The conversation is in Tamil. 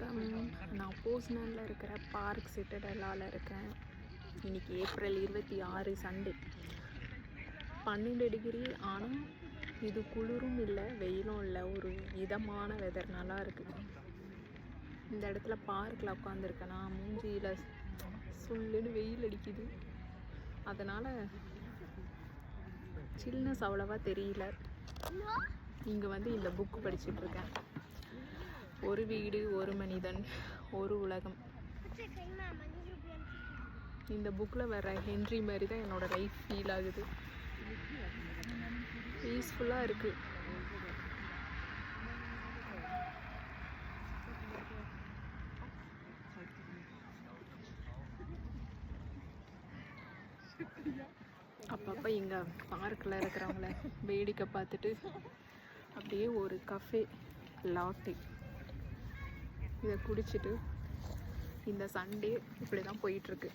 வணக்கம். நான் போஸ்னனில் இருக்கிற பார்க் சிட்டடலால் இருக்கேன். இன்றைக்கி ஏப்ரல் 26 சண்டே. 12 டிகிரி. ஆனால் இது குளிரும் இல்லை வெயிலும் இல்லை, ஒரு இதமான வெதர் நல்லா இருக்குது. இந்த இடத்துல பார்க்கில் உட்காந்துருக்கேன்னா மூஞ்சியில் சுள்ளுன்னு வெயில் அடிக்குது. அதனால் சில்னஸ் அவ்வளவா தெரியல. இங்கே வந்து இந்த புக்கு படிச்சுட்ருக்கேன். ஒரு வீடு, ஒரு மனிதன், ஒரு உலகம். இந்த புக்கில் வர ஹென்றி மாதிரி தான் என்னோடய லைஃப் ஃபீல் ஆகுது. பீஸ்ஃபுல்லாக இருக்குது. அப்பப்போ இங்கே பார்க்கில் இருக்கிறவங்கள வேடிக்கை பார்த்துட்டு அப்படியே ஒரு கஃபே லாட்டே இதை குடிச்சிட்டு இந்த சண்டே இப்படி தான் போயிட்டுருக்கு.